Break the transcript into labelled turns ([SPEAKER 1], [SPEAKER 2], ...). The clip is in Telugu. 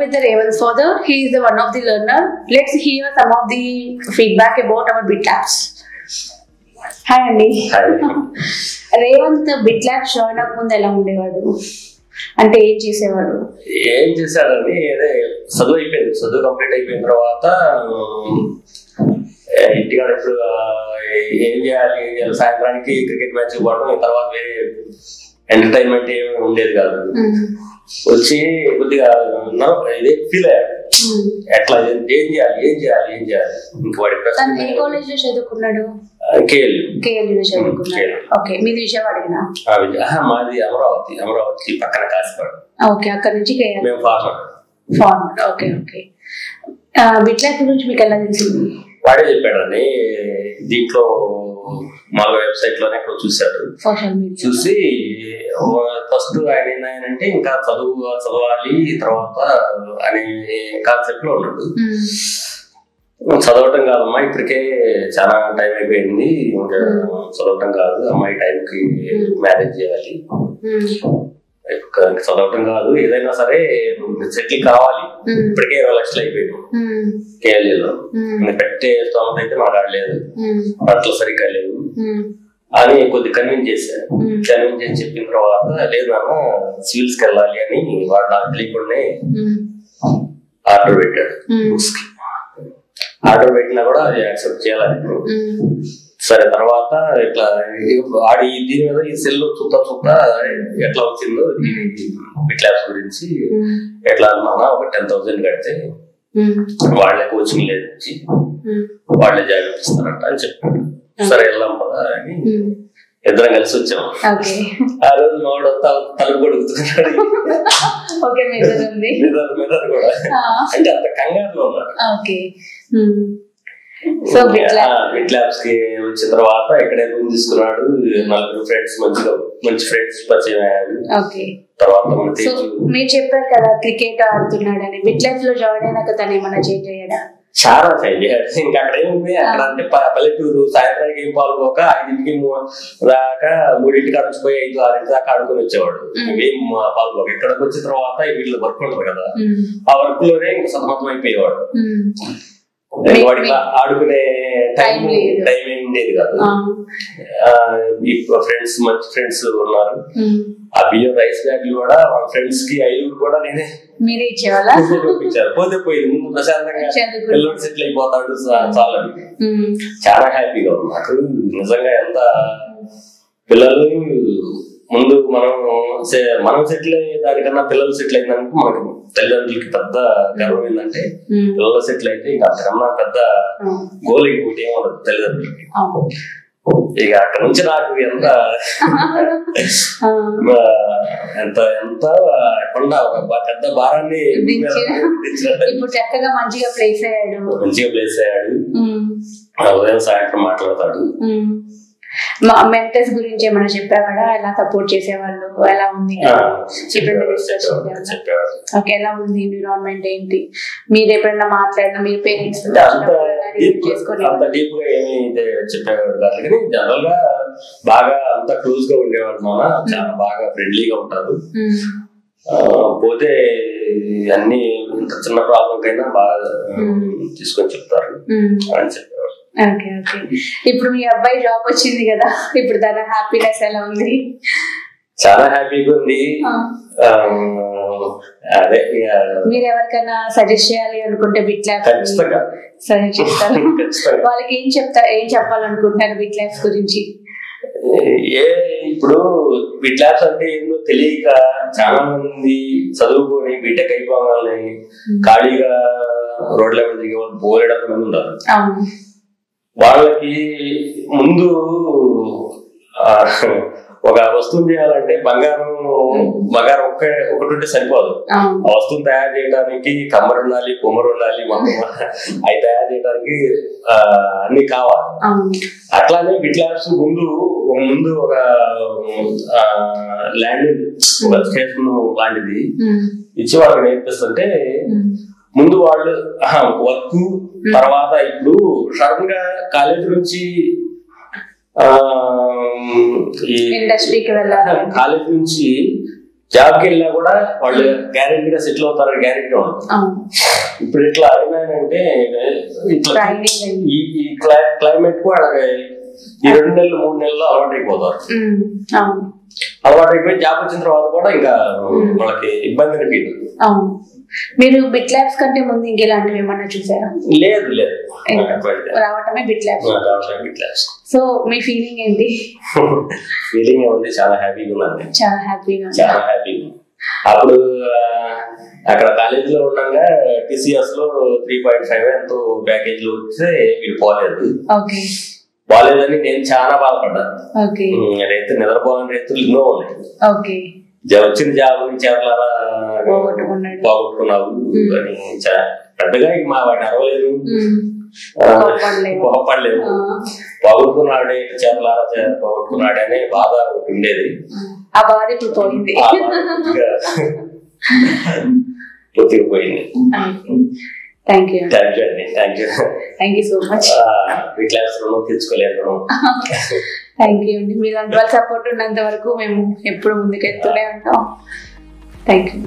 [SPEAKER 1] with the Revan's father. He is the one of the learner. Let's hear some of the feedback about our Bit Labs. Hi Andy.
[SPEAKER 2] Hi.
[SPEAKER 1] Revanth bit labs join అవ్వకుండా ఎలా ఉండేవాడు, అంటే ఏం చేసేవాడు?
[SPEAKER 2] ఏం చేశాడని అదే చదువు అయిపోయింది, చదువు కంప్లీట్ అయిపోయిన తర్వాత ఇంటికాడ ఇప్పుడు ఏం చేయాలి సాయంత్రానికి క్రికెట్ మ్యాచ్ పోవడం, తర్వాత వేరే ఎంటర్టైన్మెంట్ ఏమి ఉండేది కాదు. వచ్చి కొద్దిగా ఇదే ఫీల్ అయ్యాడు, ఎట్లా ఏం చేయాలి ఇంక వాడి
[SPEAKER 1] ఏ కాలేజ్ లో చదువుకున్నాడు?
[SPEAKER 2] కేఎల్యూలో
[SPEAKER 1] చదువుకున్నాడు. ఓకే, మీది విజయవాడేనా?
[SPEAKER 2] మాది అమరావతి పక్కన కాసిపాడు.
[SPEAKER 1] ఓకే, అక్కడ నుంచి
[SPEAKER 2] మేము farmer.
[SPEAKER 1] Okay okay. Bit lab గురించి మీకు ఎలా తెలిసింది?
[SPEAKER 2] వాడే చెప్పాడని దీంట్లో మా వెబ్సైట్ లోనే ఎక్కడ చూశాడు, చూసి ఫస్ట్ ఆయన ఏంటంటే ఇంకా చదవాలి తర్వాత అనే కాన్సెప్ట్ లో ఉన్నాడు. చదవటం కాదమ్మా, ఇప్పటికే చాలా టైం అయిపోయింది, ఇంకా చదవటం కాదు, అమ్మాయి టైంకి మ్యారేజ్ చేయాలి, చదవటం కాదు, ఏదైనా సరే సెటిల్ కావాలి, ఇప్పటికే 20 లక్షలు అయిపోయింది కేఎల్ఏలో, పెట్టే స్తోమత అయితే మాకు ఆడలేదు, అట్లా సరిగ్గా లేవు అని కొద్ది కన్విన్స్ చేశాను. కన్విన్స్ చేసి చెప్పిన తర్వాత లేదు నాన్న సివిల్స్కి వెళ్ళాలి అని వాడు నాకు తెలియకుండానే ఆర్డర్ పెట్టాడు. బుక్స్ కి ఆర్డర్ పెట్టినా కూడా అది యాక్సెప్ట్ చేయాలి. సరే తర్వాత ఇట్లా ఆడి దీని మీద ఈ సెల్ చూస్తా ఎట్లా వచ్చిందో బిట్ ల్యాబ్స్ గురించి ఎట్లా అన్నా ఒక 10,000 కడితే వాళ్ళే కోచింగ్ లేదు వాళ్ళే జాయిన్ ఇస్తారంట అని చెప్పాడు. సరే వెళ్దాం కదా అని ఇద్దరం కలిసి వచ్చాము. ఆ రోజు మావాడు తలుపు కొడుకుతున్నాడు, మిర్రర్ కూడా, అంటే అంత కంగారులో ఉన్నాడు. బిట్ ల్యాబ్స్ కి వచ్చిన తర్వాత ఇక్కడే రూమ్ తీసుకున్నాడు, 4 ఫ్రెండ్స్ మంచి ఫ్రెండ్స్ పరిచయం అయ్యాడు. తర్వాత
[SPEAKER 1] మీరు చెప్పారు కదా క్రికెట్ ఆడుతున్నాడని, బిట్ ల్యాబ్స్ లో జాయిన్ అయినాక తను ఏమన్నా చేంజ్ అయ్యాడా?
[SPEAKER 2] చాలా చేంజ్ అయ్యాడు. ఇంకా అక్కడ ఏముంది, అక్కడ అంటే పల్లెటూరు, సాయంత్రానికి ఏం పాల్గొక 5ంటికి దాకా 3ంటికి అడిచిపోయి 5-6 దాకా ఆడుకొని వచ్చేవాడు, ఏం పాల్గొక. ఇక్కడికి వచ్చిన తర్వాత వీళ్ళు వర్క్ ఉంటుంది కదా, ఆ వర్క్ లోనే ఇంకా సతమతం అయిపోయేవాడు. వాడికి ఆడుకునే టైం ఏమి ఉండేది కాదు. ఫ్రెండ్స్ మంచి ఫ్రెండ్స్ ఉన్నారు. ఆ బియ్యం రైస్ బ్యాగ్లు కూడా వాళ్ళ ఫ్రెండ్స్ కి 5 కూడా నేనే పంపించారు. పోతే పోయింది, ముందు ప్రశాంతంగా పిల్లలు సెటిల్ అయిపోతాడు చాలా చాలా హ్యాపీగా ఉంది నాకు నిజంగా. ఎంత పిల్లలు ముందు మనం సెటిల్ అయ్యే దానికన్నా పిల్లలు సెటిల్ అయిందానికి మనకు తల్లిదండ్రులకి పెద్ద గర్వం ఏంటంటే పిల్లలు సెటిల్ అయితే ఇంకా అంతకన్నా పెద్ద గోల్ ఇంకోటి ఏమన్నది తల్లిదండ్రులకి. ఇక అక్కడ నుంచి నాకు ఎంత ఎక్కడ ఒక పెద్ద భారాన్ని
[SPEAKER 1] మంచిగా ప్లేస్
[SPEAKER 2] అయ్యాడు. ఉదయం సాయంత్రం మాట్లాడతాడు.
[SPEAKER 1] మెంటర్స్ గురించి ఏమైనా చెప్పావాడా? ఎలా సపోర్ట్ చేసేవాళ్ళు, ఎలా ఉంది ఓకే, ఎలా ఉంది ఎన్విరాన్మెంట్ ఏంటి? మీరు ఎప్పుడైనా మాట్లాడినా మీరు పేరెంట్స్
[SPEAKER 2] అంత డీప్ గా ఏమి చెప్పేవాడు కాదు, కానీ జనరల్ గా బాగా అంత క్లోజ్ గా ఉండేవాడు. చాలా బాగా ఫ్రెండ్లీగా ఉంటారు. పోతే అన్ని ఇంత చిన్న ప్రాబ్లం కైనా బాగా తీసుకొని చెప్తారు అని చెప్పేవాడు.
[SPEAKER 1] Okay okay. ఇప్పుడు మీ అబ్బాయి జాబ్ వచ్చింది కదా, ఇప్పుడు తన హ్యాపీనెస్ ఎలా ఉంది?
[SPEAKER 2] చాలా హ్యాపీగా ఉంది. అదే
[SPEAKER 1] మీరు ఎవరికైనా సజెస్ట్ చేయాలి అనుకుంటే బిట్ ల్యాబ్స్ సజెస్ట్ చేస్తారు. వాళ్ళకి ఏం చెప్పాలనుకుంటున్నారు బిట్ ల్యాబ్స్ గురించి?
[SPEAKER 2] ఇప్పుడు బిట్ ల్యాబ్స్ అంటే ఏందో తెలియక చాలా మంది చదువుకొని బీటెక్ అయిపోగానే ఖాళీగా రోడ్ల మీద దిగే వాళ్ళు పోలేడం మంది ఉన్నారు. వాళ్ళకి ముందు ఒక వస్తువు చేయాలంటే బంగారం ఒకటి ఉంటే సరిపోదు. ఆ వస్తువుని తయారు చేయడానికి కమ్మరు ఉండాలి, కొమ్మరు ఉండాలి, అవి తయారు చేయడానికి అన్ని కావాలి. అట్లానే బిట్ ల్యాబ్స్ ముందు ఒక ల్యాండ్ స్టేషన్ లాంటిది ఇచ్చి వాళ్ళకి నేర్పిస్తుంటే ముందు వాళ్ళు వర్క్ తర్వాత ఇప్పుడు సడన్ గా కాలేజ్ నుంచి
[SPEAKER 1] ఇండస్ట్రీకి వెళ్ళాలి,
[SPEAKER 2] కాలేజ్ నుంచి జాబ్కి వెళ్ళినా కూడా వాళ్ళు గ్యారెంటీగా సెటిల్ అవుతారని గ్యారెంటీ ఉండదు. ఇప్పుడు ఇట్లా అయినాయంటే ఇట్లా ఈ క్లైమేట్ కు వాళ్ళకి ఈ 2 నెలలు 3 నెలలు అలవాటు అయిపోతారు. అలవాటు అయిపోయి జాబ్ వచ్చిన తర్వాత కూడా ఇంకా వాళ్ళకి ఇబ్బంది అనిపించదు.
[SPEAKER 1] మీరు బిట్ ల్యాబ్స్ కంటే ముందు ఇంకెలాంటివి ఏమన్నా చూసారా?
[SPEAKER 2] లేదు లేదు,
[SPEAKER 1] రావటమే బిట్ ల్యాబ్స్. సో మీ ఫీలింగ్ ఏంటి?
[SPEAKER 2] ఫీలింగ్ ఏముంది, చాలా హ్యాపీగా ఉందండి.
[SPEAKER 1] చాలా హ్యాపీగా.
[SPEAKER 2] అప్పుడు అక్కడ కాలేజీలో ఉండగా TCS లో 3.5 ఎంతో ప్యాకేజ్ లో వస్తే వీడు పోలేదని నేను చాలా బాధపడ్డాను. రైతు నిద్రపోని రైతులు ఎన్నో ఉన్నాయి. వచ్చిన జాబ్ చేరలారా పోగొట్టుకున్నావు అని పెద్దగా మా వాడిని అరవలేదు, కోపడలేదు. పోగొట్టుకున్నాడే చేరలారా పోగొట్టుకున్నాడే అనే బాధ ఒకటి ఉండేది.
[SPEAKER 1] ఆ బాధ ఇప్పుడు పోయింది,
[SPEAKER 2] పూర్తిగా పోయింది.
[SPEAKER 1] Thank you so much.
[SPEAKER 2] తెచ్చుకోలేదు.
[SPEAKER 1] థ్యాంక్ యూ అండి. మీరు అందువల్ల సపోర్ట్ ఉన్నంత వరకు మేము ఎప్పుడు ముందుకెళ్తూనే ఉంటాం. Thank you.